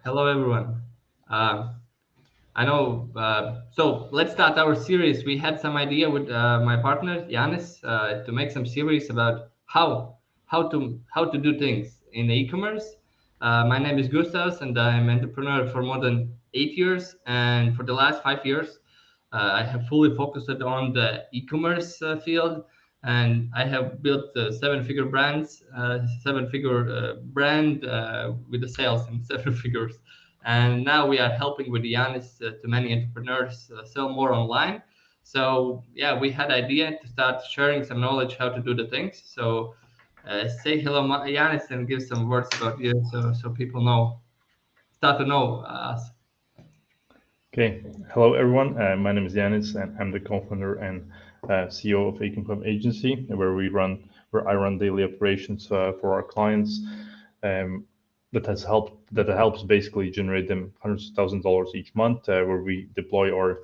Hello, everyone. I know. So let's start our series. We had some idea with my partner Yanis to make some series about how to do things in e-commerce. My name is Gustavs, and I'm entrepreneur for more than 8 years. And for the last 5 years, I have fully focused on the e-commerce field, and I have built seven-figure brands, seven-figure brand with the sales in seven figures. And now we are helping with Yanis to many entrepreneurs sell more online. So yeah, we had idea to start sharing some knowledge how to do the things. So say hello, Yanis, and give some words about you, so people start to know us. Okay, hello everyone. My name is Yanis, and I'm the co-founder and CEO of eCOMHUB agency, where I run daily operations for our clients. That helps basically generate them hundreds of thousands of dollars each month, where we deploy our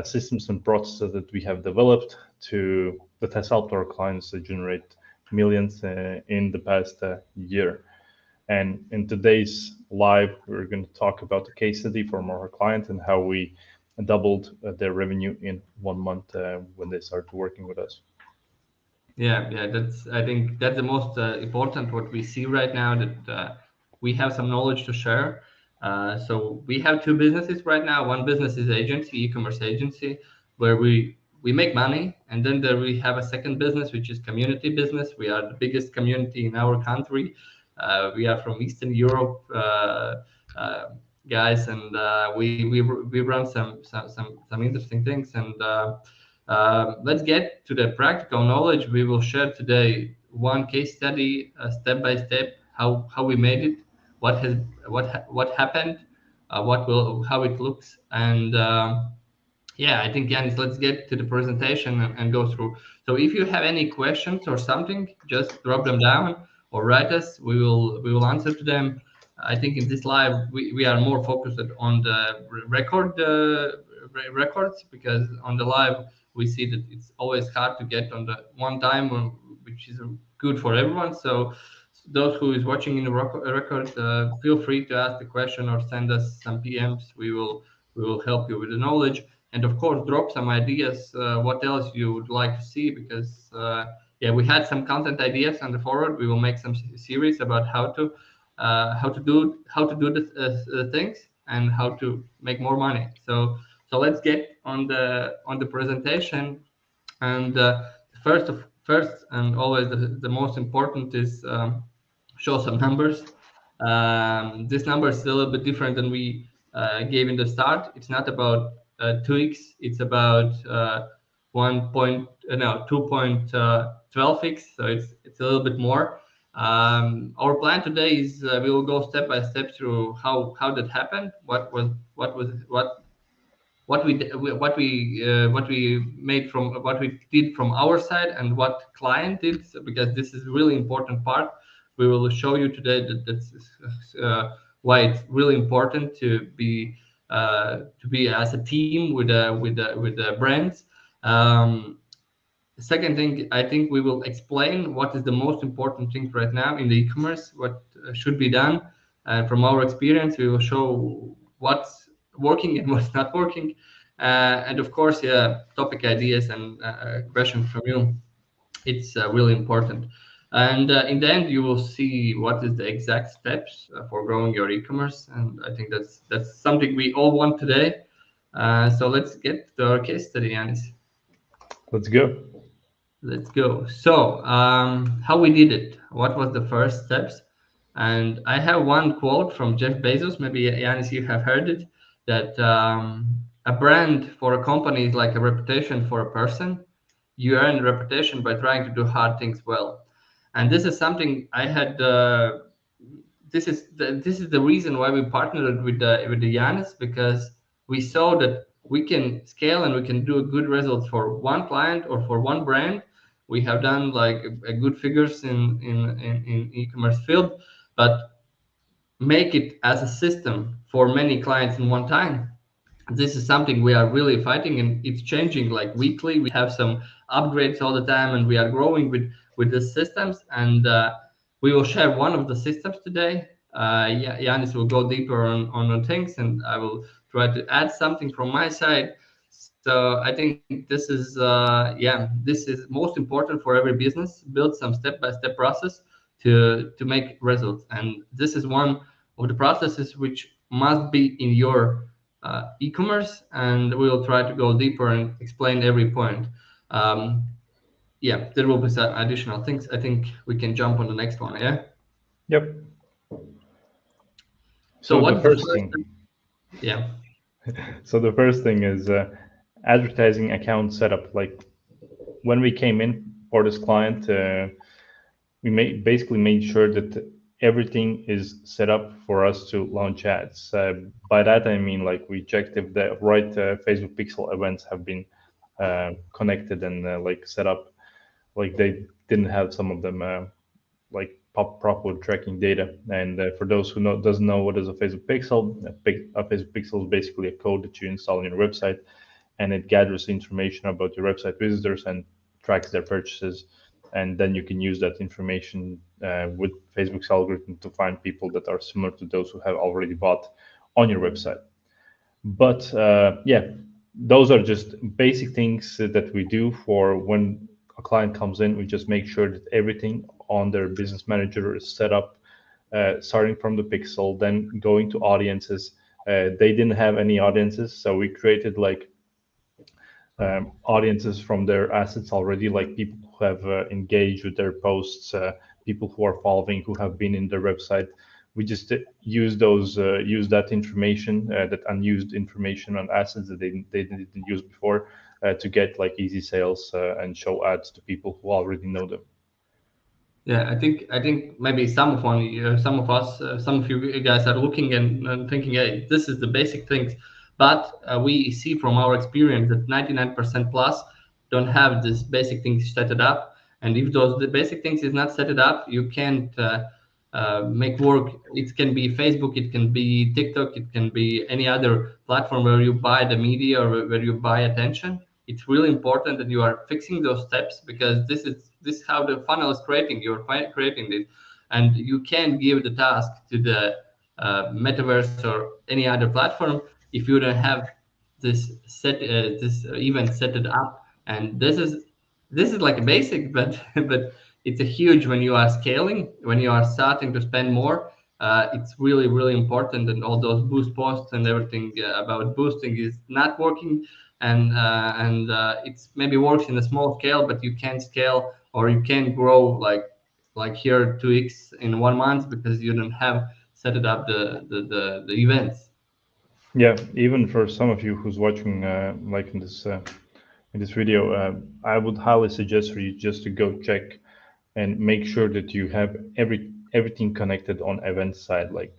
systems and processes that we have developed that has helped our clients to generate millions in the past year. And in today's live, we're going to talk about a case study from our client and how we doubled their revenue in 1 month when they started working with us. Yeah. I think that's the most important what we see right now, that we have some knowledge to share. So we have two businesses right now. One business is agency, e-commerce agency, where we make money, and then there we have a second business, which is community business. We are the biggest community in our country. We are from Eastern Europe. Uh, Guys, and we run some interesting things, and let's get to the practical knowledge. We will share today one case study, step by step, how we made it, what happened, how it looks, and yeah, I think, Yanis, let's get to the presentation and go through. So if you have any questions or something, just drop them down or write us. We will answer to them. I think in this live we are more focused on the records, because on the live we see that it's always hard to get on the one time, which is good for everyone. So those who is watching in the record, feel free to ask the question or send us some PMs. We will help you with the knowledge, and of course drop some ideas, what else you would like to see, because yeah, we had some content ideas on the forward. We will make some series about how to do the things and how to make more money. So let's get on the presentation. And first and always the most important is, show some numbers. This number is a little bit different than we gave in the start. It's not about 2x. It's about 2.12x. So it's a little bit more. Our plan today is, we will go step by step through how that happened. What we made from what we did from our side, and what client did. So, because this is really important part, we will show you today that's why it's really important to be as a team with the brands. Second thing, I think we will explain what is the most important thing right now in the e-commerce, what should be done. From our experience, we will show what's working and what's not working. And of course, yeah, topic ideas and questions from you. It's really important. And in the end, you will see what is the exact steps for growing your e-commerce. And I think that's something we all want today. So let's get to our case study, Yanis. Let's go. Let's go. So, how we did it? What was the first steps? And I have one quote from Jeff Bezos. Maybe, Yanis, you have heard it. That a brand for a company is like a reputation for a person. You earn reputation by trying to do hard things well. And this is something I had. This is the reason why we partnered with the Yanis, because we saw that we can scale and we can do a good results for one client or for one brand. We have done like a good figures in e-commerce field, but make it as a system for many clients in one time, this is something we are really fighting, and it's changing like weekly. We have some upgrades all the time, and we are growing with the systems. And we will share one of the systems today. Yanis will go deeper on the things, and I will try to add something from my side. So I think this is most important for every business. Build some step-by-step process to make results, and this is one of the processes which must be in your e-commerce, and we will try to go deeper and explain every point. Yeah, there will be some additional things. I think we can jump on the next one. Yeah. Yep. So So the what's the first first? thing, Yeah. so the first thing is advertising account setup. Like when we came in for this client, basically made sure that everything is set up for us to launch ads. By that I mean, like, we checked if the right Facebook pixel events have been connected and like set up. Like, they didn't have some of them like proper tracking data. And for those who doesn't know what is a Facebook pixel, a Facebook pixel is basically a code that you install on your website, and it gathers information about your website visitors and tracks their purchases. And then you can use that information with Facebook's algorithm to find people that are similar to those who have already bought on your website. But yeah, those are just basic things that we do for when a client comes in. We just make sure that everything on their business manager is set up, starting from the pixel, then going to audiences. They didn't have any audiences, so we created like audiences from their assets already, like people who have engaged with their posts, people who are following, who have been in their website. We just use that information, that unused information on assets that they didn't use before, to get like easy sales and show ads to people who already know them. Yeah, I think maybe some of us, some of you guys are looking and thinking, hey, this is the basic things, but we see from our experience that 99% plus don't have this basic things set it up, and if the basic things is not set it up, you can't make work. It can be Facebook, it can be TikTok, it can be any other platform where you buy the media or where you buy attention. It's really important that you are fixing those steps, because this is how the funnel is creating. You're creating it, and you can give the task to the metaverse or any other platform if you don't have this event set it up. And this is like a basic, but but it's a huge when you are scaling, when you are starting to spend more. It's really important, and all those boost posts and everything about boosting is not working. And it's maybe works in a small scale, but you can't scale, or you can't grow like here 2x in 1 month, because you don't have set it up the events. Yeah, even for some of you who's watching, like in this video, I would highly suggest for you just to go check and make sure that you have everything connected on event side. Like,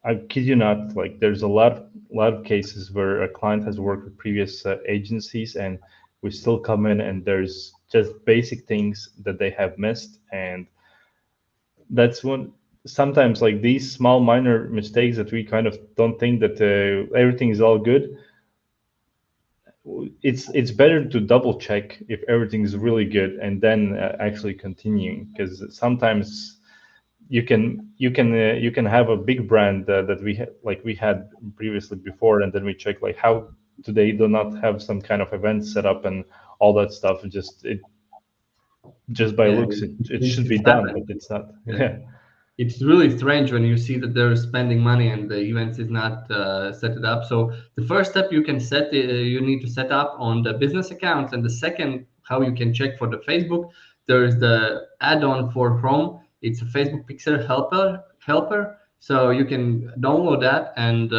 I kid you not, like, there's a lot of cases where a client has worked with previous agencies, and we still come in and there's just basic things that they have missed. And that's one, sometimes like these small minor mistakes that we kind of don't think that everything is all good. It's better to double check if everything is really good and then actually continuing, because sometimes you can have a big brand that we had previously before, and then we check like how do they do not have some kind of event set up and all that stuff. Just by Yeah, looks it should be it's done, but happened. it's not. Yeah. Yeah. It's really strange when you see that they're spending money and the events is not set it up. So the first step you need to set up on the business accounts, and the second, how you can check for the Facebook. There is the add-on for Chrome. It's a Facebook Pixel helper. So you can download that and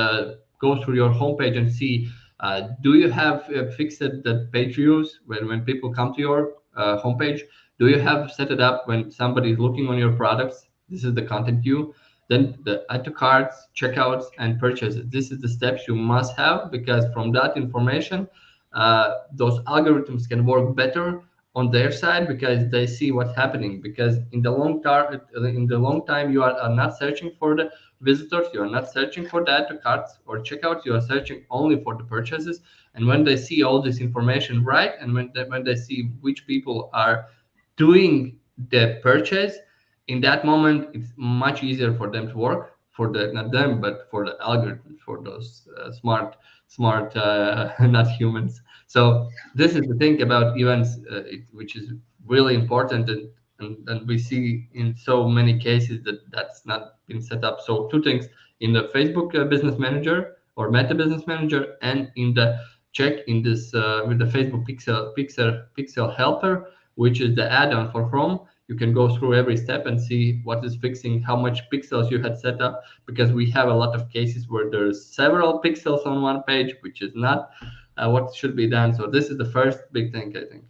go through your homepage and see. Do you have fixed the page views when people come to your homepage? Do you have set it up when somebody is looking on your products? This is the content view. Then the add to carts, checkouts, and purchases. This is the steps you must have, because from that information, those algorithms can work better on their side, because they see what's happening. Because in the long time, you are not searching for the visitors, you are not searching for the add to carts or checkouts, you are searching only for the purchases. And when they see all this information right, and when they see which people are doing the purchase, in that moment it's much easier for them to work, for the not them but for the algorithms, for those smart not humans. So this is the thing about events, which is really important. And we see in so many cases that that's not been set up. So two things: in the Facebook business manager or meta business manager, and in the check in this with the Facebook pixel helper, which is the add-on for Chrome. You can go through every step and see what is fixing, how much pixels you had set up, because we have a lot of cases where there's several pixels on one page, which is not what should be done. So this is the first big thing, I think.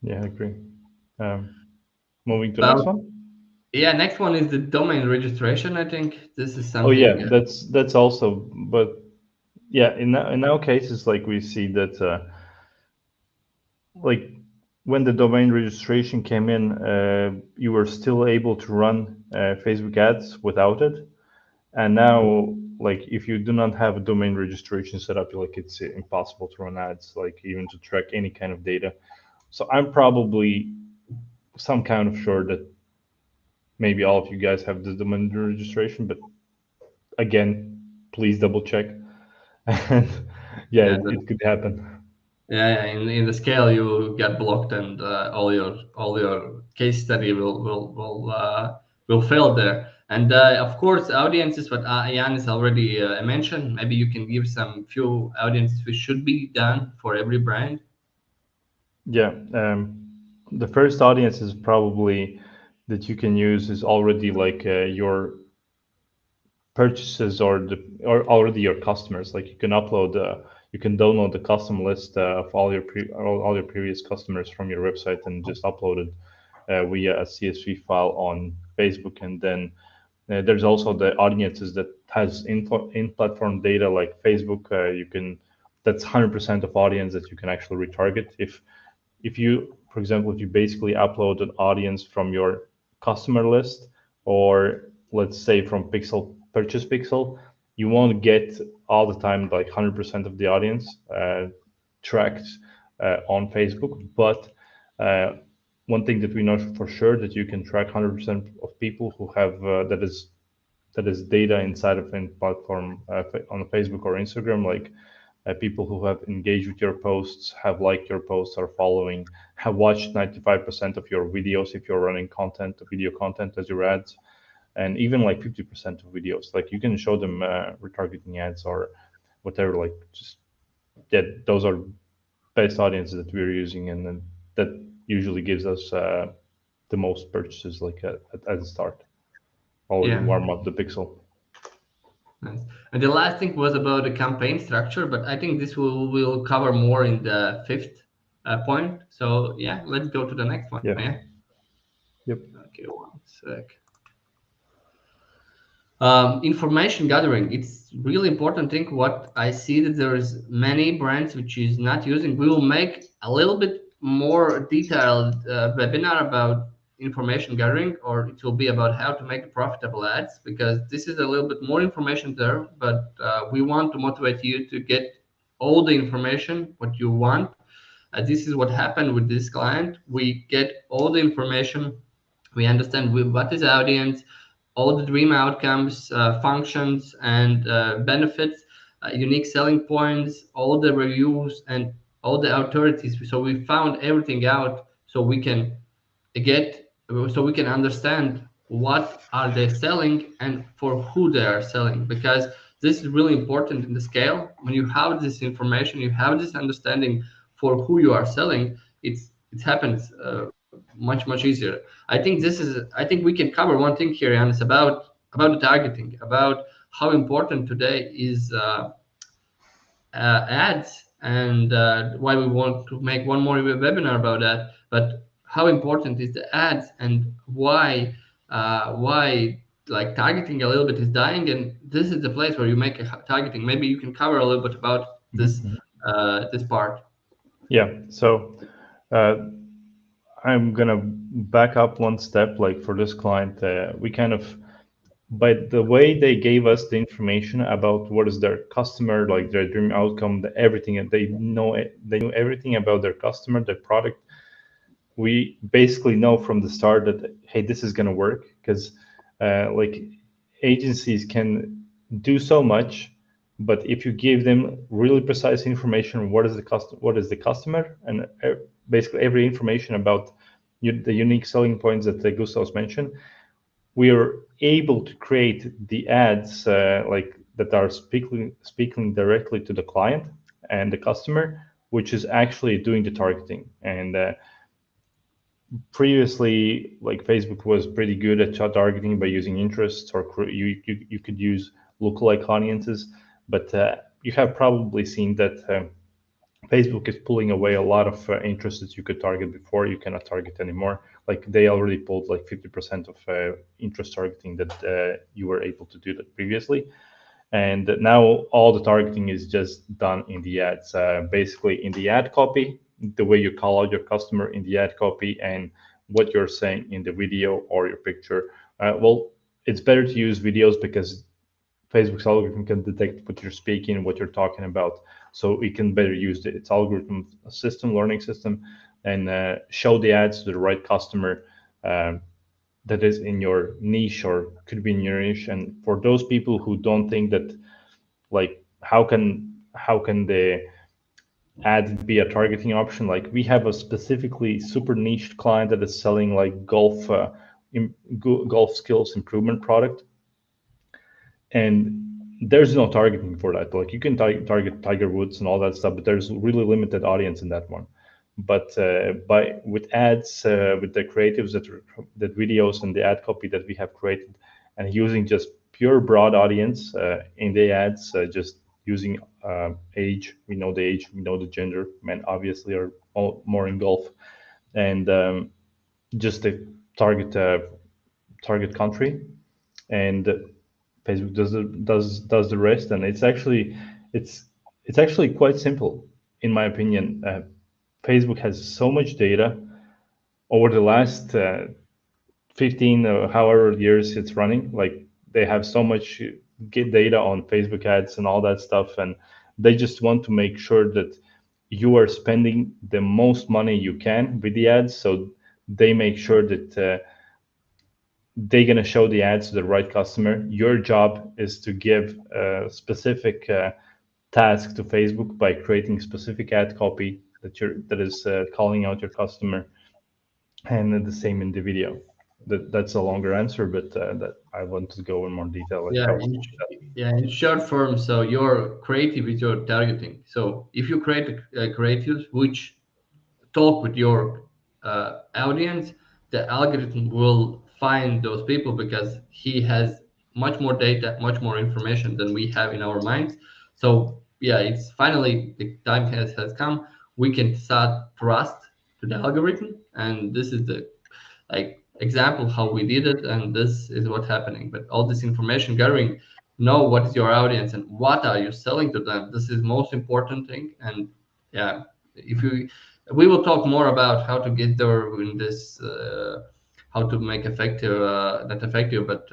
Yeah, I agree. um, Moving to next Well, one. yeah, next one is the domain registration. I think this is Oh yeah, something. that's also, but yeah, in our cases, like we see that like when the domain registration came in, you were still able to run Facebook ads without it. And now, like if you do not have a domain registration set up, like it's impossible to run ads, like even to track any kind of data. So I'm probably some kind of sure that maybe all of you guys have the domain registration, but again, please double check. And yeah, Yeah, it could happen. yeah, in the scale you get blocked, and all your case study will fail there. And of course, audiences, what Yanis already mentioned. Maybe you can give some few audiences which should be done for every brand. Yeah, the first audience is probably that you can use is already like your purchases or already your customers. Like you can upload, you can download the custom list of all your previous customers from your website and just upload it via a CSV file on Facebook, and then there's also the audiences that has in platform data like Facebook. You can That's 100% of audience that you can actually retarget if you, for example, if you basically upload an audience from your customer list, or let's say from Pixel Purchase Pixel, you won't get all the time like 100% of the audience tracked on Facebook. But uh, one thing that we know for sure that you can track 100% of people who have that is data inside of a platform on Facebook or Instagram, like people who have engaged with your posts, have liked your posts, are following, have watched 95% of your videos if you're running content, video content as your ads, and even like 50% of videos. Like you can show them retargeting ads or whatever. Like just that those are best audiences that we're using, and then that usually gives us the most purchases like at the start, while we Yeah. warm up the pixel. Nice. And the last thing was about the campaign structure, but I think this will cover more in the fifth point. So yeah, let's go to the next one. Yeah. Yeah. Yep. Okay, one sec. Information gathering, it's really important thing. What I see that there is many brands which is not using. We will make a little bit more detailed webinar about information gathering, or it will be about how to make profitable ads, because this is a little bit more information there, but we want to motivate you to get all the information what you want. This is what happened with this client. We get all the information, we understand what is audience, all the dream outcomes, functions, and benefits, unique selling points, all the reviews, and all the authorities. So we found everything out, so we can get so we can understand what are they selling and for who they are selling, because this is really important in the scale. When you have this information, you have this understanding for who you are selling, it happens much easier. I think we can cover one thing here, and it's about the targeting, about how important today is ads, and why we want to make one more webinar about that. But how important is the ads, and why like targeting a little bit is dying, and this is the place where you make a targeting. Maybe you can cover a little bit about this Mhm. this part. Yeah. So uh, I'm gonna back up one step. Like for this client, we kind of, by the way they gave us the information about what is their customer, like their dream outcome, everything, and they knew everything about their customer, their product. We basically know from the start that hey, this is gonna work because like agencies can do so much, but if you give them really precise information, what is the customer, and basically every information about the unique selling points that Gustav's mentioned, we are able to create the ads like that are speaking directly to the client and the customer, which is actually doing the targeting. And previously, like Facebook was pretty good at targeting by using interests, or you could use lookalike audiences, but you have probably seen that Facebook is pulling away a lot of interests that you could target before. You cannot target anymore. Like they already pulled like 50% of interest targeting that you were able to do that previously. And now all the targeting is just done in the ads. Basically in the ad copy, the way you call out your customer in the ad copy and what you're saying in the video or your picture. Well, it's better to use videos because Facebook's algorithm can detect what you're speaking, what you're talking about, so it can better use its algorithm system, learning system, and show the ads to the right customer that is in your niche or could be in your niche. And for those people who don't think that, like, how can the ad be a targeting option? Like we have a specifically super niche client that is selling like golf skills improvement product, and there's no targeting for that. Like you can target Tiger Woods and all that stuff, but there's really limited audience in that one. But by with ads, with the creatives that videos and the ad copy that we have created, and using just pure broad audience in the ads, just using age, we know the age, we know the gender, men obviously are more in golf, and just the target country, and Facebook does the rest, and it's it's actually quite simple in my opinion. Facebook has so much data over the last 15 or however years it's running. Like they have so much get data on Facebook ads and all that stuff, and they just want to make sure that you are spending the most money you can with the ads. So they make sure that they're going to show the ads to the right customer. Your job is to give a specific task to Facebook by creating specific ad copy that is calling out your customer, and the same in the video. That's a longer answer, but that I want to go in more detail. Like Yeah, how? in short form, so your creative is your targeting. So if you create a creatives which talk with your audience, the algorithm will find those people because he has much more data, much more information than we have in our minds. So yeah, it's finally the time has come. We can start trust to the algorithm, and this is the like example how we did it, and this is what's happening. But all this information gathering, know what is your audience and what are you selling to them. This is most important thing. And yeah, if you we will talk more about how to get there in this how to make effective not effective but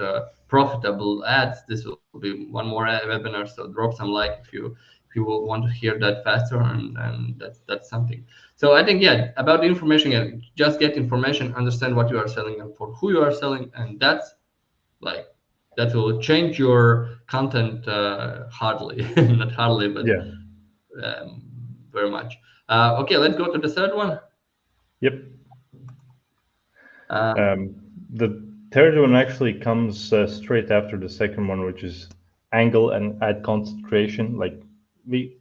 profitable ads. This will be one more webinar, so drop some like if you will want to hear that faster, and that's something. So I think yeah, about the information, yeah, just get information, understand what you are selling and for who you are selling, and that's like that will change your content hardly, not hardly, but Yeah. um, very much. Okay, let's go to the third one. Yep. Uh, The third one actually comes straight after the second one, which is angle and ad content creation. Like we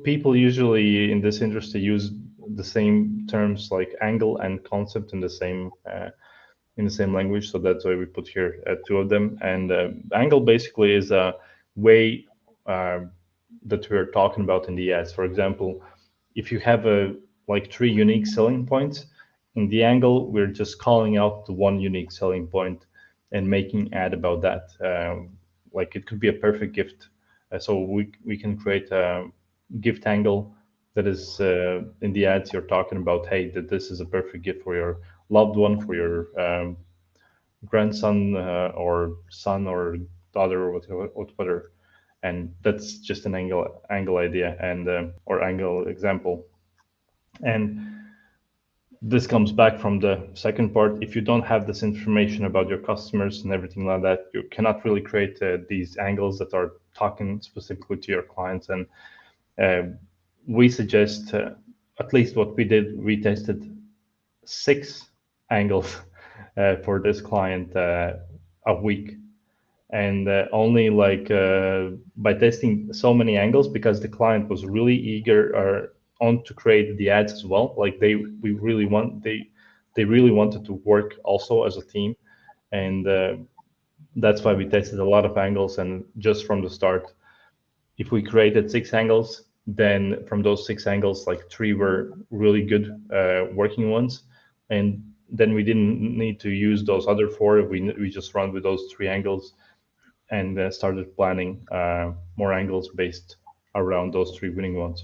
people usually in this industry use the same terms like angle and concept in the same language. So that's why we put here two of them. And angle basically is a way that we're talking about in the ads. For example, if you have a like three unique selling points in the angle, we're just calling out the one unique selling point and making ad about that. Like it could be a perfect gift. So we can create a gift angle that is in the ads you're talking about. Hey, that this is a perfect gift for your loved one, for your grandson or son or daughter or whatever. And that's just an angle idea and or angle example. And this comes back from the second part. If you don't have this information about your customers and everything like that, you cannot really create these angles that are talking specifically to your clients. And we suggest, at least what we did, we tested 6 angles for this client a week, and only like by testing so many angles, because the client was really eager on to create the ads as well. Like they really wanted to work also as a team, and that's why we tested a lot of angles. And just from the start, if we created 6 angles, then from those 6 angles, like 3 were really good working ones, and then we didn't need to use those other 4. We just run with those 3 angles and started planning more angles based around those 3 winning ones.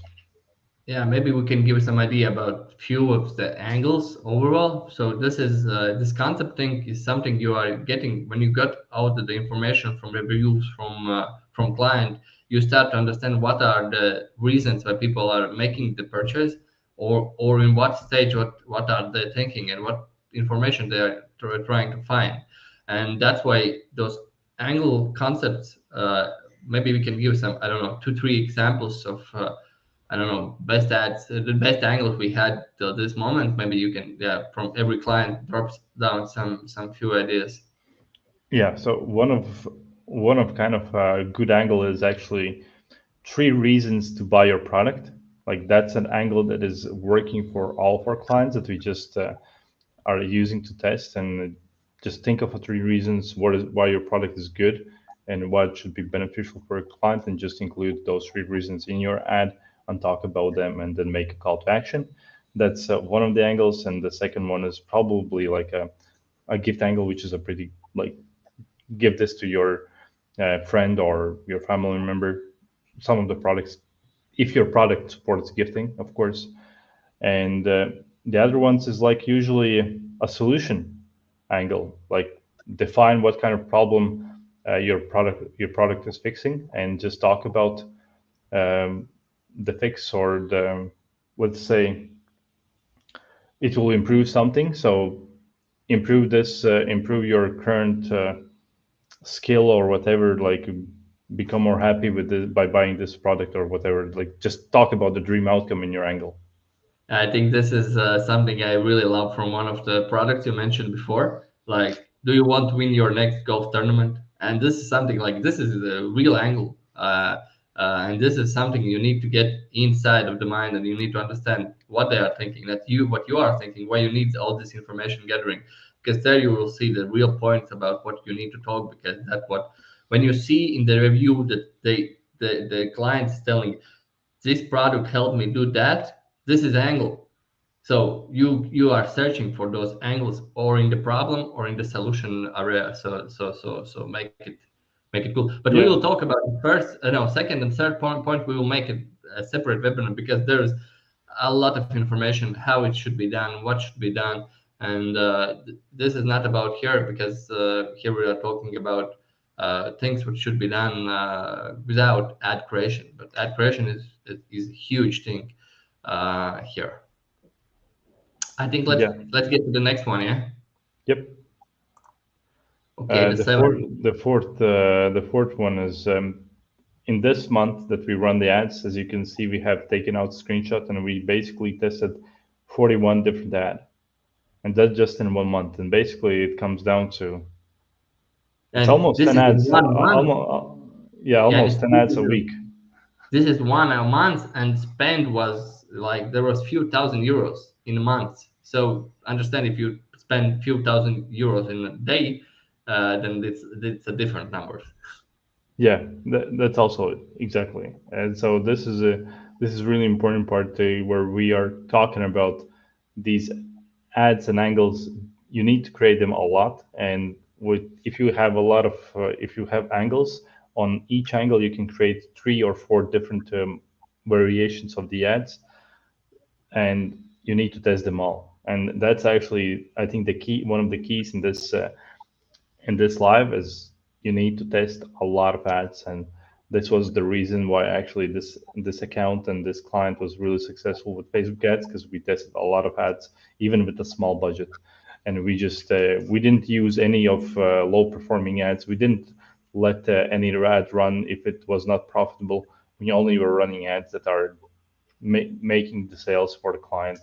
Yeah, maybe we can give some idea about few of the angles overall. So this is this concept thing is something you are getting when you got out the information from reviews from client. You start to understand what are the reasons why people are making the purchase, or in what stage what are they thinking and what information they are trying to find, and that's why those angle concepts. Maybe we can give some, I don't know, 2 3 examples of. I don't know, best ads, the best angles we had till this moment. Maybe you can, yeah, from every client drops down some few ideas. Yeah, so one of kind of a good angle is actually 3 reasons to buy your product. Like that's an angle that is working for all of our clients that we just are using to test, and just think of 3 reasons why your product is good and why it should be beneficial for a client, and just include those 3 reasons in your ad and talk about them and then make a call to action. That's one of the angles, and the second one is probably like a gift angle, which is a pretty like give this to your friend or your family member. Some of the products, if your product supports gifting, of course. And the other ones is like usually a solution angle, like define what kind of problem your product is fixing, and just talk about um, the fix, or the, let's say, it will improve something. So improve your current skill or whatever, like become more happy with this by buying this product or whatever. Like just talk about the dream outcome in your angle. I think this is something I really love from one of the products you mentioned before. Like, do you want to win your next golf tournament? And this is something like this is the real angle, and this is something you need to get inside of the mind, and you need to understand what they are thinking, that you what you are thinking, why you need all this information gathering, because there you will see the real points about what you need to talk. Because that's what when you see in the review that the client is telling this product helped me do that. This is angle. So you are searching for those angles, or in the problem or in the solution area. So make it cool. But we will Yeah, talk about it first. No, second and third point. We will make it a separate webinar, because there's a lot of information how it should be done, what should be done, and this is not about here, because here we are talking about things which should be done without ad creation. But ad creation is a huge thing here. I think yeah, let's get to the next one. Yeah. yep. Okay, the The fourth, seventh. the fourth one is in this month that we run the ads. As you can see, we have taken out screenshot, and we basically tested 41 different ad, and that's just in 1 month. And basically, it comes down to it's And almost this 10 is ads, one month. yeah, Yeah, almost 10 ads a week. this is one a month, and spend was like there was few thousand euros in a month. So understand, if you spend few thousand euros in a day, then it's a different numbers. Yeah, that's also it. Exactly. And so this is really important part where we are talking about these ads and angles. You need to create them a lot, and with if you have a lot of if you have angles, on each angle you can create 3 or 4 different variations of the ads, and you need to test them all. And that's actually, I think, the key. One of the keys in this live is you need to test a lot of ads, and this was the reason why actually this account and this client was really successful with Facebook ads, because we tested a lot of ads even with a small budget. And we didn't use any of low performing ads. We didn't let any ad run if it was not profitable. We only were running ads that are making the sales for the client,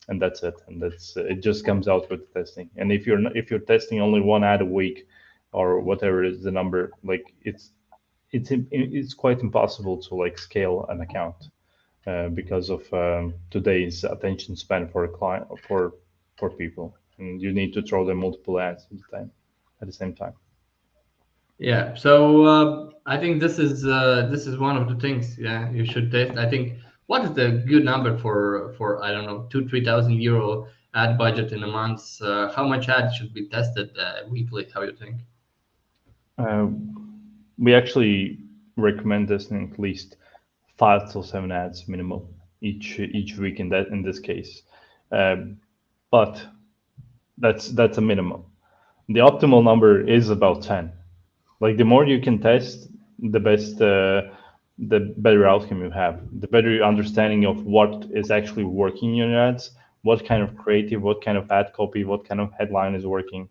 and that's it. And that's it. Just comes out with the testing. And if you're testing only 1 ad a week, or whatever is the number, like it's quite impossible to like scale an account because of today's attention span for a client, for people, and you need to throw them multiple ads at the same time. Yeah. So I think this is one of the things. Yeah, you should test. I think what is the good number for I don't know 2-3 thousand euro ad budget in a month? How much ads should be tested weekly? How you think? Uh, we actually recommend testing at least 5 to 7 ads minimum each week in this case, but that's a minimum. The optimal number is about 10. Like the more you can test, the best, the better outcome you have, the better understanding of what is actually working in your ads, what kind of creative, what kind of ad copy, what kind of headline is working,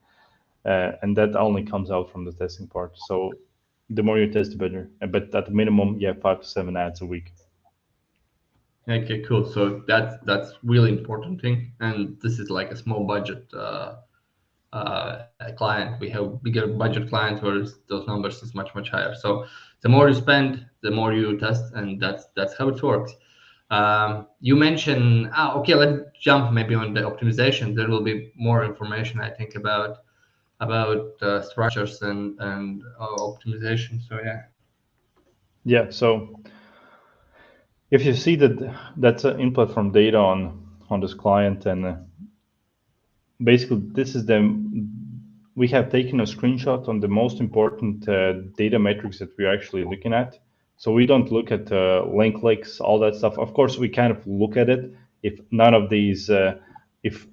and that only comes out from the testing part. So the more you test, the better. But at the minimum, yeah, 5 to 7 ads a week. Okay, cool. So that's really important thing, and this is like a small budget client. We have bigger budget clients where those numbers is much higher. So the more you spend, the more you test, and that's how it works. You mentioned okay. Let's jump maybe on the optimization. There will be more information I think about structures and optimization. So yeah. Yeah. So if you see that that's an input from data on this client, and basically this is the we have taken a screenshot on the most important data metrics that we're actually looking at. So we don't look at link clicks, all that stuff. Of course, we kind of look at it. If none of these, if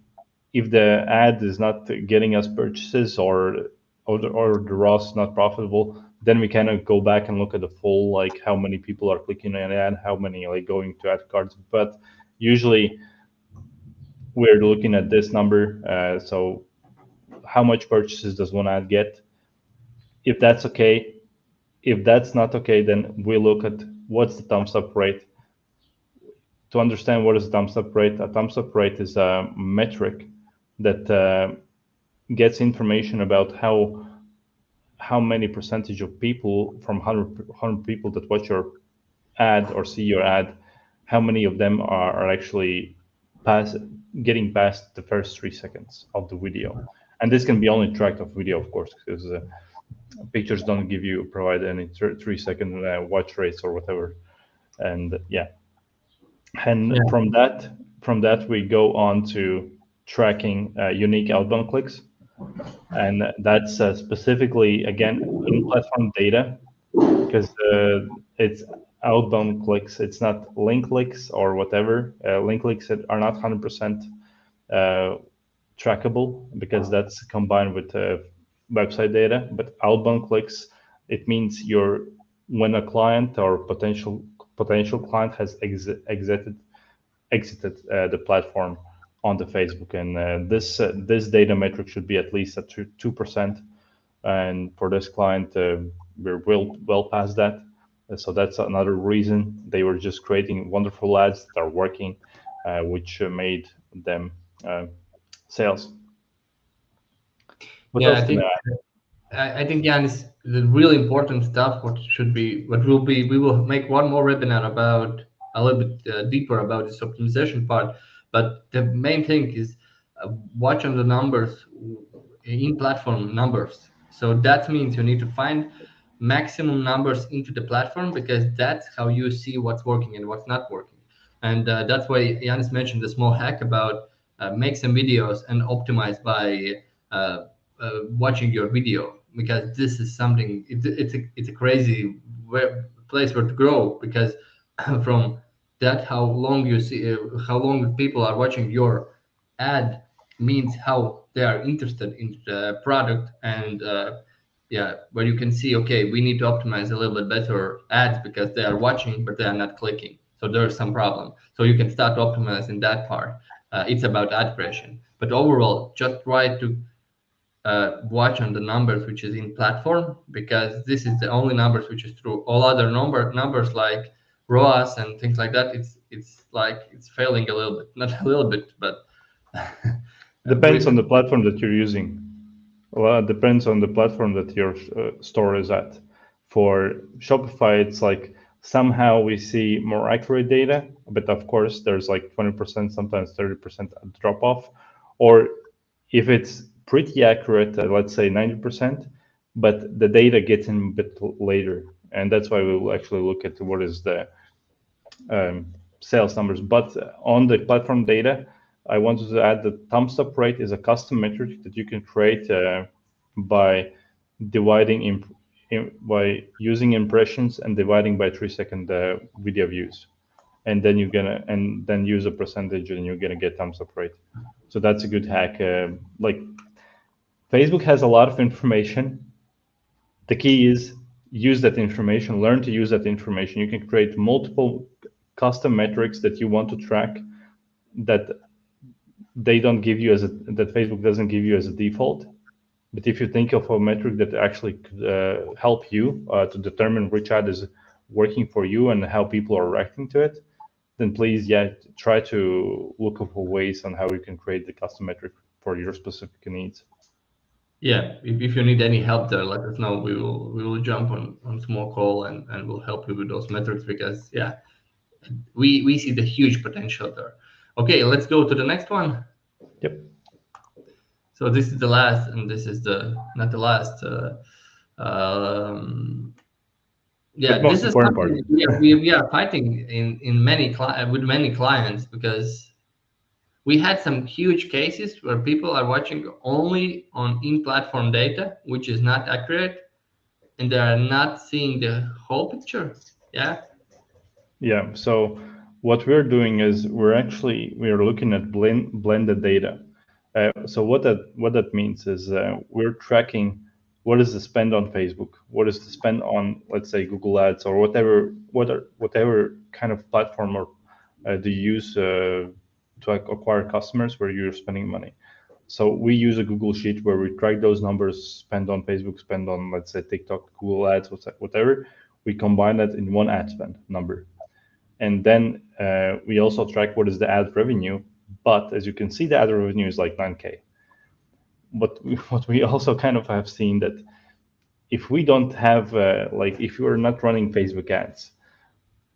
the ad is not getting us purchases, or the ROAS is not profitable, then we kind of go back and look at the full, like how many people are clicking on an ad, how many like going to ad cards. But usually we're looking at this number. So how much purchases does one ad get? If that's okay, if that's not okay, then we look at what's the thumbs up rate. To understand what is a thumbs up rate, a thumbs up rate is a metric that gets information about how many percentage of people from 100 people that watch your ad or see your ad, how many of them are actually getting past the first 3 seconds of the video. And this can be only tracked of video, of course, because pictures don't provide any 3 second watch rates or whatever. And yeah, and Yeah. from that we go on to tracking unique outbound clicks, and that's specifically again in platform data, because it's outbound clicks. It's not link clicks or whatever. Link clicks are not 100% trackable because that's combined with website data. But outbound clicks, it means when a client or potential client has exited the platform on the Facebook, and this data metric should be at least at 2%. And for this client, we're well past that. So that's another reason they were just creating wonderful ads that are working, which made them sales. What Yeah, else I can think I add? I think Jan the really important stuff. What will be, we will make one more webinar about a little bit deeper about this optimization part. But the main thing is watch on the numbers in platform numbers. So that means you need to find maximum numbers into the platform, because that's how you see what's working and what's not working. And that's why Yanis mentioned the small hack about make some videos and optimize by watching your video, because this is something, it's a crazy place where to grow, because from that, how long you see how long people are watching your ad means how they are interested in the product. And yeah, where you can see, okay, we need to optimize a little bit better ads because they are watching but they are not clicking, so there's some problem. So you can start optimizing that part. It's about ad creation, but overall just try to watch on the numbers which is in platform, because this is the only numbers which is true. All other numbers like ROAS and things like that, it's like it's failing a little bit, not a little bit, but Depends on the platform that you're using. Well, it depends on the platform that your store is at. For Shopify, it's like somehow we see more accurate data, but of course there's like 20%, sometimes 30% drop off. Or if it's pretty accurate, let's say 90%, but the data gets in a bit later, and that's why we will actually look at what is the sales numbers. But on the platform data, I wanted to add that thumbs up rate is a custom metric that you can create by dividing by using impressions and dividing by 3-second video views, and then then use a percentage, and you're gonna get thumbs up rate. So that's a good hack. Like Facebook has a lot of information. The key is use that information, learn to use that information. You can create multiple custom metrics that you want to track that they don't give you that Facebook doesn't give you as a default. But if you think of a metric that actually could help you to determine which ad is working for you and how people are reacting to it, then please, try to look for ways on how you can create the custom metric for your specific needs. Yeah, if you need any help there, let us know. We will jump on small call and we'll help you with those metrics, because we see the huge potential there. Okay, let's go to the next one. Yep. So this is the last, and this is not the last. This is something we are fighting in with many clients, because we had some huge cases where people are watching only on in-platform data, which is not accurate, and they are not seeing the whole picture. Yeah. So what we're doing is we're looking at blended data. So what that means is we're tracking what is the spend on Facebook, what is the spend on, let's say, Google Ads, or whatever kind of platform or do you use to acquire customers where you're spending money. So we use a Google Sheet where we track those numbers, spend on Facebook, spend on, let's say, TikTok, Google Ads, whatever. We combine that in one ad spend number. And then we also track what is the ad revenue. But as you can see, the ad revenue is like 9K. But what we also kind of have seen that if we don't have, if you are not running Facebook ads,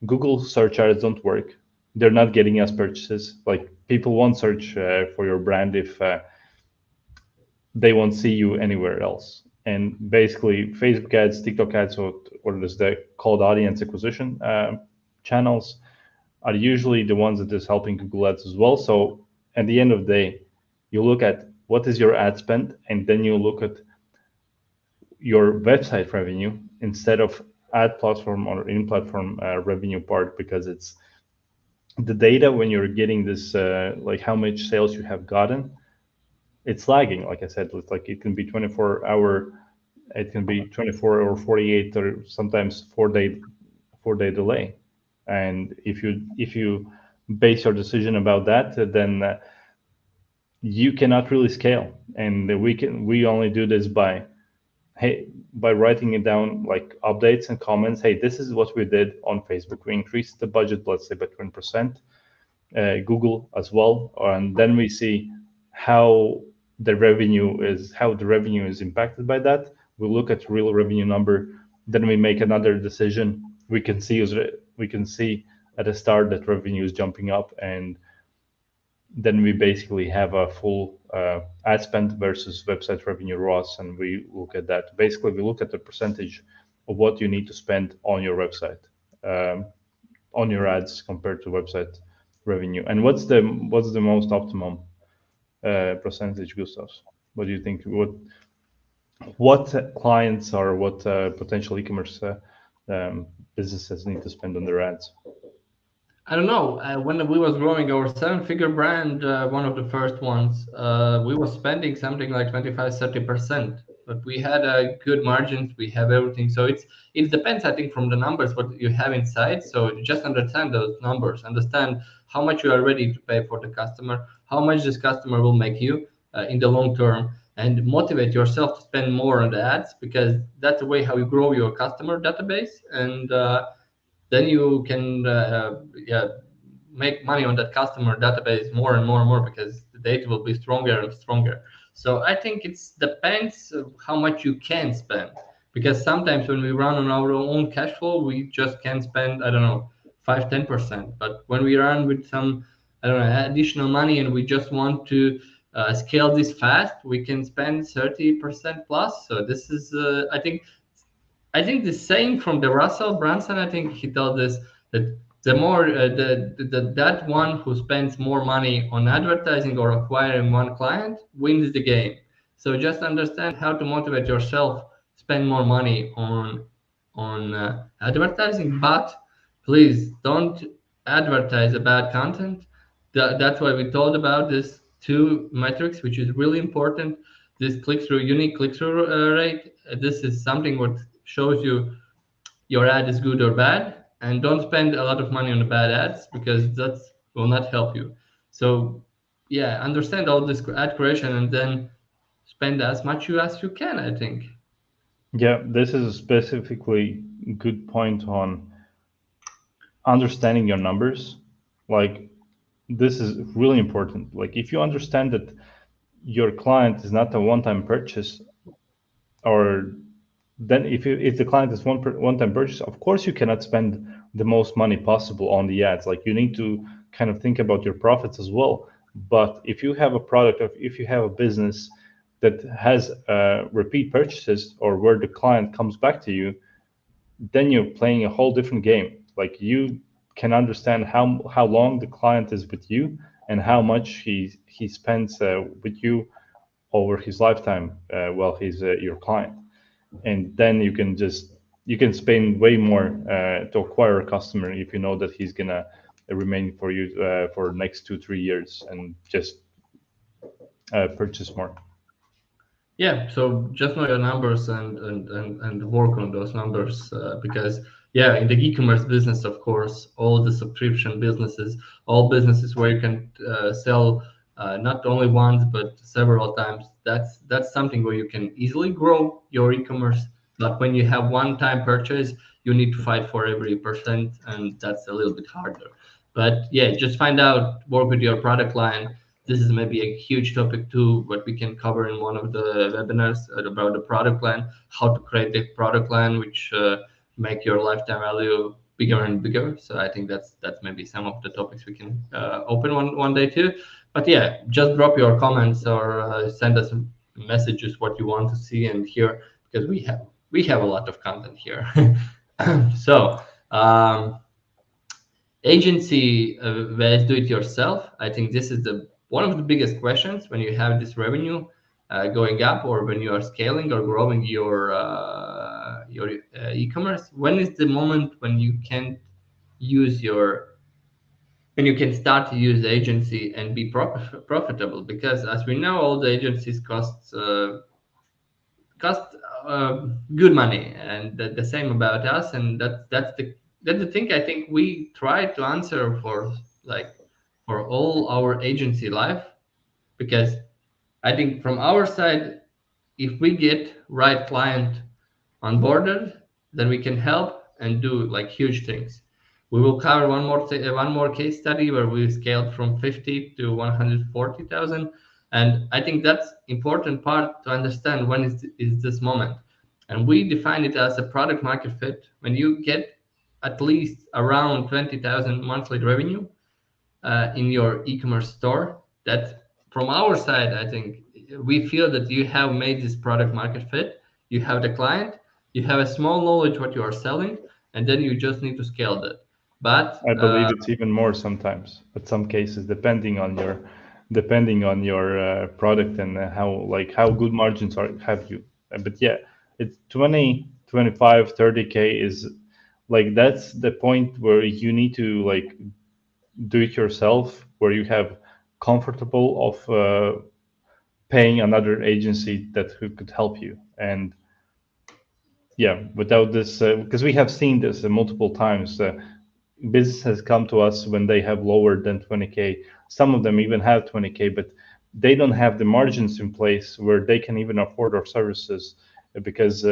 Google search ads don't work. They're not getting us purchases. Like, people won't search for your brand if they won't see you anywhere else. And basically, Facebook ads, TikTok ads, or there's the called audience acquisition channels are usually the ones that is helping Google Ads as well. So at the end of the day, you look at what is your ad spend, and then you look at your website revenue instead of ad platform or in-platform revenue part, because it's the data when you're getting this, like how much sales you have gotten, it's lagging. Like I said, it's like it can be 24-hour, it can be 24 or 48, or sometimes 4-day delay. And if you base your decision about that, then you cannot really scale. And we only do this by writing it down, like updates and comments. Hey, this is what we did on Facebook. We increased the budget, let's say, by 20%. Google as well, and then we see how the revenue is impacted by that. We look at real revenue number, then we make another decision. We can see at the start that revenue is jumping up, and then we basically have a full ad spend versus website revenue ROAS, and we look at that. Basically, we look at the percentage of what you need to spend on your website, on your ads compared to website revenue. And what's the most optimum percentage, Gustav? What do you think? What clients or what potential e-commerce businesses need to spend on their ads? I don't know. When we was growing our 7-figure brand, one of the first ones, we were spending something like 25-30%, but we had good margins. We have everything. So it depends, I think, from the numbers what you have inside. So just understand those numbers, understand how much you are ready to pay for the customer, how much this customer will make you in the long term, and motivate yourself to spend more on the ads, because that's the way how you grow your customer database. And then you can make money on that customer database more and more and more, because the data will be stronger and stronger. So I think it depends of how much you can spend, because sometimes when we run on our own cash flow, we just can spend, I don't know, 5-10%. But when we run with some, I don't know, additional money, and we just want to scale this fast, we can spend 30% plus. So this is, I think the saying from the Russell Brunson, I think he told this, that the more that one who spends more money on advertising or acquiring one client wins the game. So just understand how to motivate yourself, spend more money on advertising, but please don't advertise a bad content. That's why we told about this two metrics, which is really important. This click-through, unique click-through rate. This is something what shows you your ad is good or bad, and don't spend a lot of money on the bad ads because that will not help you. So yeah, understand all this ad creation and then spend as much as you can, I think. Yeah, this is a specifically good point on understanding your numbers. Like, this is really important. Like, if you understand that your client is not a one-time purchase, or then if the client is one-time purchase, of course you cannot spend the most money possible on the ads. Like, you need to kind of think about your profits as well. But if you have a product, or if you have a business that has repeat purchases, or where the client comes back to you, then you're playing a whole different game. Like, you can understand how long the client is with you, and how much he spends with you over his lifetime while he's your client. And then you can spend way more to acquire a customer if you know that he's gonna remain for you for the next 2-3 years, and just purchase more. Yeah, so just know your numbers and work on those numbers, because yeah, in the e-commerce business, of course, all the subscription businesses, all businesses where you can sell not only once but several times, that's something where you can easily grow your e-commerce. But when you have one-time purchase, you need to fight for every percent, and that's a little bit harder. But yeah, just find out, work with your product line. This is maybe a huge topic too, what we can cover in one of the webinars about the product line, how to create the product line, which make your lifetime value bigger and bigger. So I think that's maybe some of the topics we can open one day too. But yeah, just drop your comments or send us messages what you want to see and hear, because we have a lot of content here. So. Agency versus do it yourself, I think this is the one of the biggest questions when you have this revenue going up, or when you are scaling or growing your e-commerce. When is the moment when you can use your when you can start to use the agency and be profitable? Because as we know, all the agencies cost good money, and the same about us. And that's the thing I think we try to answer for, like, for all our agency life. Because I think from our side, if we get right client onboarded, then we can help and do like huge things. We will cover one more case study where we scaled from 50 to 140,000, and I think that's important part to understand when is this moment. And we define it as a product market fit when you get at least around 20,000 monthly revenue in your e-commerce store. That from our side, I think we feel that you have made this product market fit. You have the client, you have a small knowledge what you are selling, and then you just need to scale that. But I believe it's even more sometimes, but some cases, depending on your product, and how good margins have you. But yeah, it's 20, 25, 30K is like, that's the point where you need to like do it yourself, where you have comfortable of paying another agency that who could help you. And yeah, without this, because we have seen this multiple times. Business has come to us when they have lower than 20K. Some of them even have 20K, but they don't have the margins in place where they can even afford our services, because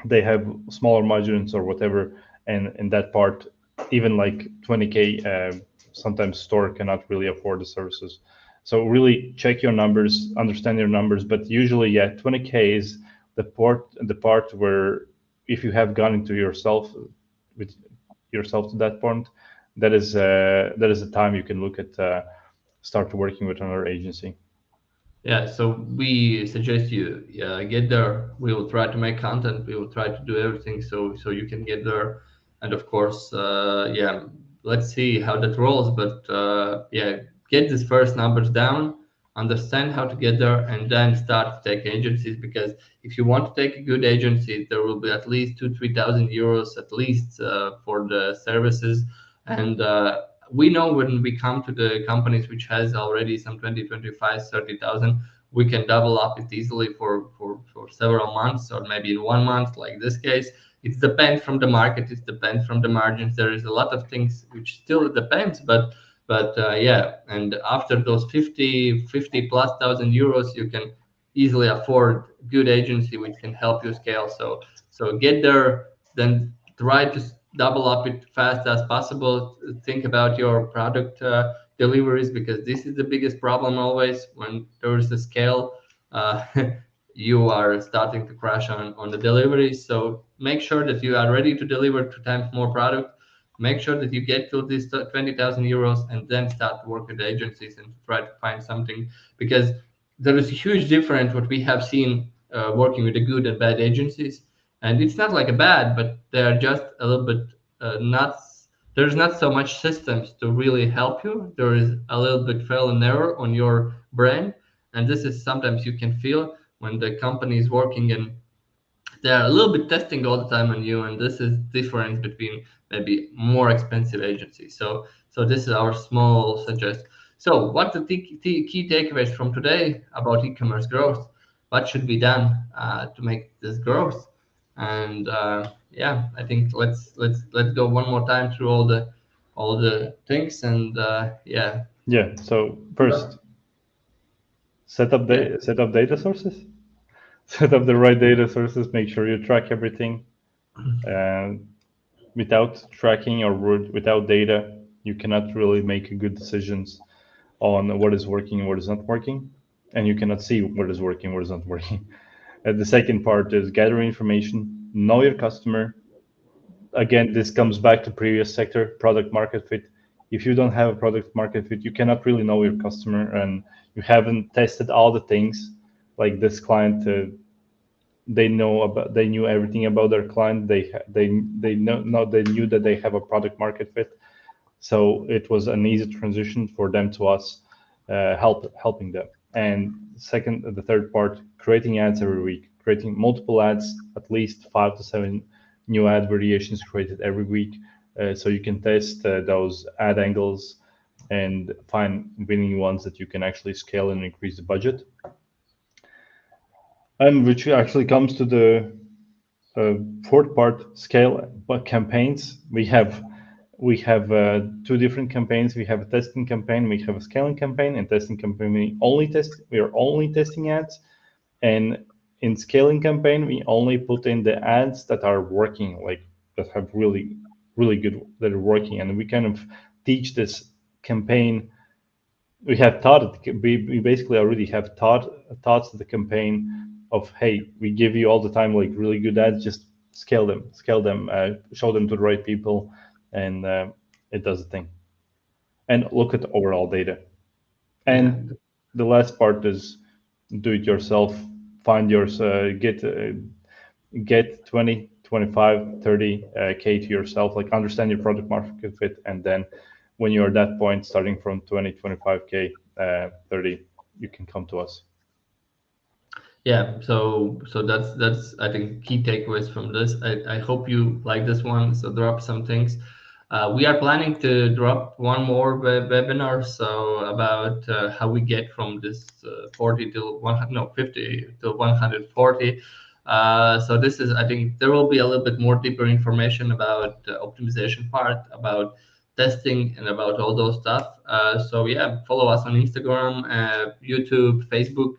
they have smaller margins or whatever. And in that part, even like 20K, sometimes store cannot really afford the services. So really check your numbers, understand your numbers. But usually, yeah, 20K is the part where, if you have gone into yourself with yourself to that point, that is the time you can look at start working with another agency. Yeah, so we suggest you get there. We will try to make content. We will try to do everything so you can get there. And of course, yeah, let's see how that rolls. But yeah, get these first numbers down, understand how to get there, and then start to take agencies. Because if you want to take a good agency, there will be at least 2-3 thousand euros at least for the services. And we know when we come to the companies which has already some 20, 25, 30,000, we can double up it easily for several months or maybe in 1 month, like this case. It depends from the market, it depends from the margins. There is a lot of things which still depends, but yeah, and after those 50 plus thousand euros, you can easily afford good agency which can help you scale. So get there, then try to double up it fast as possible. Think about your product deliveries, because this is the biggest problem always when there is a scale. Uh, you are starting to crash on the deliveries. So make sure that you are ready to deliver 2 times more product. Make sure that you get to this 20,000 euros and then start to work with the agencies and try to find something, because there is a huge difference what we have seen working with the good and bad agencies. And it's not like a bad, but they are just a little bit not, there's not so much systems to really help you. There is a little bit trial and error on your brand, and this is sometimes you can feel when the company is working and they're a little bit testing all the time on you, and this is difference between maybe more expensive agencies. So this is our small suggest. So what the key takeaways from today about e-commerce growth? What should be done to make this growth? And yeah, I think let's go one more time through all the things. And yeah. Yeah. So first, Yeah. set up data sources. Set up the right data sources. Make sure you track everything. And without tracking or without data, you cannot really make good decisions on what is working and what is not working, and you cannot see what is working, what is not working. And the second part is gather information, know your customer. Again, this comes back to previous sector, product market fit. If you don't have a product market fit, you cannot really know your customer, and you haven't tested all the things. Like this client, they knew everything about their client. They knew that they have a product market fit. So it was an easy transition for them to us, helping them. And the third part, creating ads every week, creating multiple ads, at least 5 to 7 new ad variations created every week, so you can test those ad angles and find winning ones that you can actually scale and increase the budget. And which actually comes to the fourth part, scale campaigns. We have 2 different campaigns. We have a testing campaign, we have a scaling campaign. In testing campaign, we are only testing ads, and in scaling campaign, we only put in the ads that are working, like that have really good, that are working, and we kind of teach this campaign. We have taught it. We basically already have taught the campaign of, hey, we give you all the time like really good ads, just scale them, show them to the right people, and it does the thing. And look at the overall data. Yeah. And the last part is do it yourself. Find yours. Get 20, 25, 30 K to yourself. Like understand your product market fit, and then when you're at that point, starting from 20, 25K, 30, you can come to us. Yeah, so that's I think key takeaways from this. I hope you like this one. So drop some things. We are planning to drop one more webinar, so about how we get from this 40 to 100, no 50 to 140. So this is, I think there will be a little bit more deeper information about the optimization part, about testing, and about all those stuff. So yeah, follow us on Instagram, YouTube, Facebook.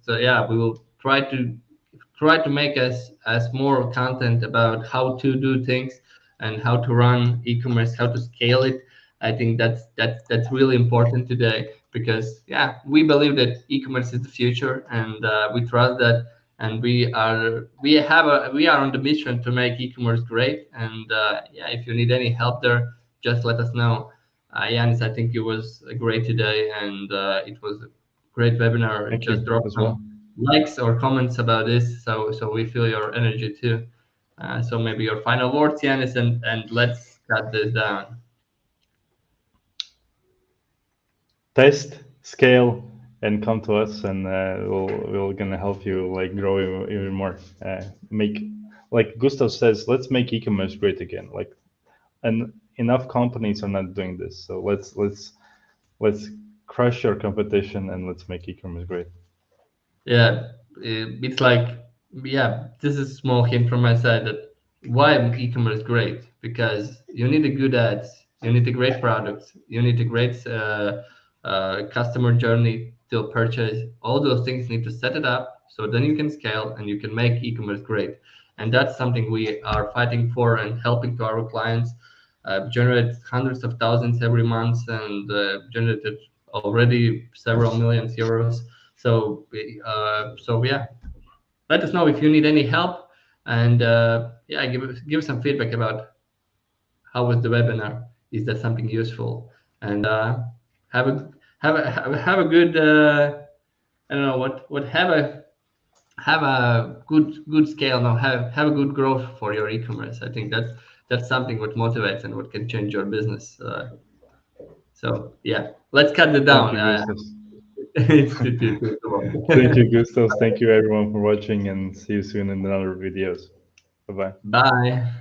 Yeah, we will try to make as more content about how to do things and how to run e-commerce, how to scale it. I think that's really important today, because yeah, we believe that e-commerce is the future, and we trust that, and we are on the mission to make e-commerce great. And yeah, if you need any help there, just let us know. Yanis, I think it was great today, and it was great webinar. Thank Just you drop as well. some likes or comments about this, so we feel your energy too. So maybe your final words, Yanis, and let's cut this down. Test, scale, and come to us, and we're gonna help you like grow even more. Make, like Gustav says, let's make e-commerce great again. Like, and enough companies are not doing this, so let's crush your competition and let's make e-commerce great. Yeah, it's like, yeah, this is a small hint from my side that why e-commerce great, because you need a good ads, you need a great products, you need a great customer journey to purchase. All those things need to set it up, so then you can scale and you can make e-commerce great. And that's something we are fighting for and helping to our clients generate hundreds of thousands every month, and generated already several millions euros. So yeah, let us know if you need any help, and yeah, give some feedback about how was the webinar. Is that something useful? And have a good I don't know what have a good scale now. Have a good growth for your e-commerce. I think that's something what motivates and what can change your business. So yeah, let's cut it Thank down. you, Gustav. Thank you, Gustav. Thank you, everyone, for watching, and see you soon in another videos. Bye bye. Bye.